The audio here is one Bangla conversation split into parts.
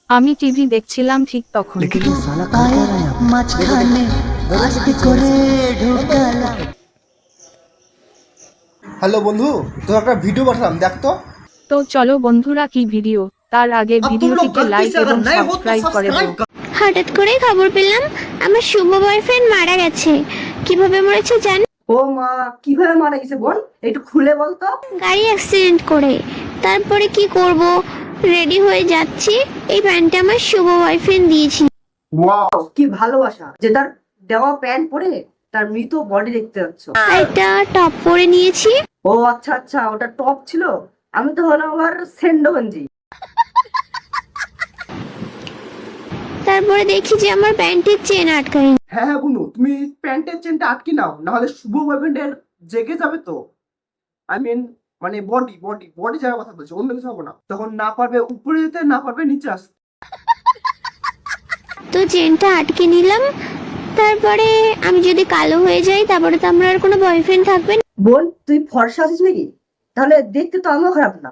আমি টিভি দেখছিলাম ঠিক তখন। হ্যালো বন্ধু, তোর একটা ভিডিও পাঠালাম, দেখ তো। তো চলো বন্ধুরা, কি ভিডিও? তার আগে अब तुम लोग ভিডিওটিকে गलती লাইক से अगर এবং नए हो तो সাবস্ক্রাইব করে দাও। सब्सक्राइब कर। হঠাৎ করে খবর পেলাম আমার শুভ বয়ফ্রেন্ড মারা গেছে। কিভাবে মরেছে জান? ও মা, কিভাবে মারা গেছে বল, একটু খুলে বল তো। গাড়ি অ্যাক্সিডেন্ট করে। তারপরে কি করব, রেডি হয়ে যাচ্ছি, এই প্যান্টটা আমার শুভ বয়ফ্রেন্ড দিয়েছি। ওয়াও, কি ভালোবাসা যে তার দেওয়া প্যান্ট পরে তার মৃত বডি দেখতে যাচ্ছ। একটা টপ পরে নিয়েছি। ও আচ্ছা আচ্ছা, ওটা টপ ছিল, আমি তো হলো আমার সেন্ডো গঞ্জি। তারপরে দেখি যে আমার প্যান্টের চেন আটকায়নি। হ্যাঁ হ্যাঁ বুনু, তুমি প্যান্টের চেনটা আটকে নাও, না হলে শুভ বয়ফ্রেন্ডের জেগে যাবে তো। আই মিন মানে বডি বডি বডি যাওয়ার কথা বলছি, অন্য কিছু হবে না। তখন না পারবে উপরে যেতে, না পারবে নিচে আসতে। তো চেনটা আটকে নিলাম। তারপরে আমি যদি কালো হয়ে যাই তারপরে তো আমার আর কোনো বয়ফ্রেন্ড থাকবে না। বোন, তুই ফর্সা আছিস নাকি? তাহলে দেখতে তো আমিও খারাপ না।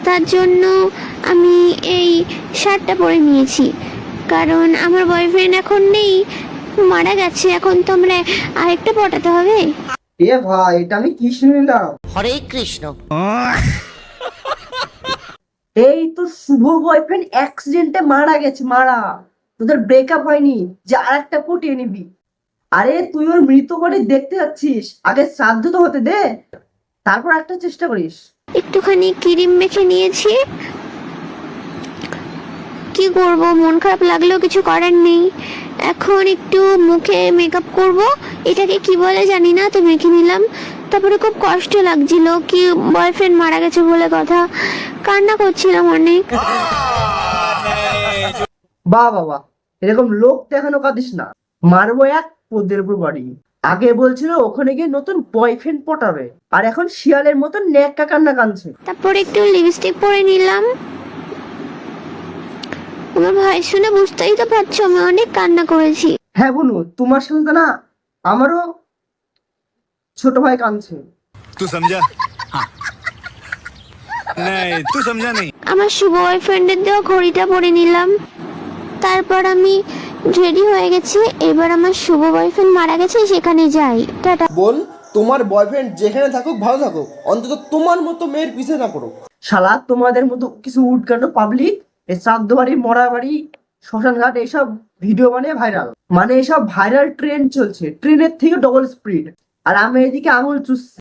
তার জন্য আমি এই শার্টটা পরে নিয়েছি, কারণ আমার বয়ফ্রেন্ড এখন নেই, মারা গেছে। এখন তো আমরা আরেকটা পটাতে হবে। এ ভাই, এটা আমি কি শুনলাম? হরে কৃষ্ণ। এই তো শুভ বয়ফ্রেন্ড অ্যাক্সিডেন্টে মারা গেছে, মারা। তোদের ব্রেকআপ হয়নি যে আরেকটা পটিয়ে নিবি? আরে তুই ওর মৃত বডি দেখতে যাচ্ছিস, আগে শ্রাদ্ধ তো হতে দে, তারপর একটা চেষ্টা করিস। একটুখানি ক্রিম মেখে নিয়েছি। কি করব, মন খারাপ লাগলেও কিছু করার নেই। এখন একটু মুখে মেকআপ করব, এটাকে কি বলে জানি না, তো মেখে নিলাম। তারপরে খুব কষ্ট লাগছিল, কি বয়ফ্রেন্ড মারা গেছে বলে কথা, কান্না করছিলাম অনেক। বাহ বাবা, এরকম লোক দেখানো কাঁদিস না, মারবো এক পদের উপর বাড়ি। আগে বলছিল ওখানে গিয়ে নতুন বয়ফ্রেন্ড পটাবে, আর এখন শিয়ালের মতন ন্যাক্কা কান্না কাঁদছে। তারপরে একটু লিপস্টিক পরে নিলাম। আমার ভাই শুনে বুঝতেই তো পারছো আমি অনেক কান্না করেছি। হ্যাঁ বুনু, তোমার সাথে তো না আমারও ছোট ভাই কাঁদছে। तू समझा? हाँ। नहीं तू समझा नहीं। আমার শুভ বয়ফ্রেন্ডের দেওয়া ঘড়িটা পরে নিলাম। তারপর আমি রেডি হয়ে গেছি, এবার আমার শুভ বয়ফ্রেন্ড মারা গেছে, সেখানে যাই। টাটা। বোন, তোমার বয়ফ্রেন্ড যেখানে থাকুক ভালো থাকুক, অন্তত তোমার মতো মেয়ের পিছে না করো। শালা তোমাদের মতো কিছু উটকানো পাবলিক এই শ্রাদ্ধ বাড়ি, মরা বাড়ি, শ্মশান ঘাট এইসব ভিডিও বানিয়ে ভাইরাল, মানে এইসব ভাইরাল ট্রেন্ড চলছে, ট্রেনের থেকে ডবল স্পিড, আর আমি এদিকে আঙুল চুষছি।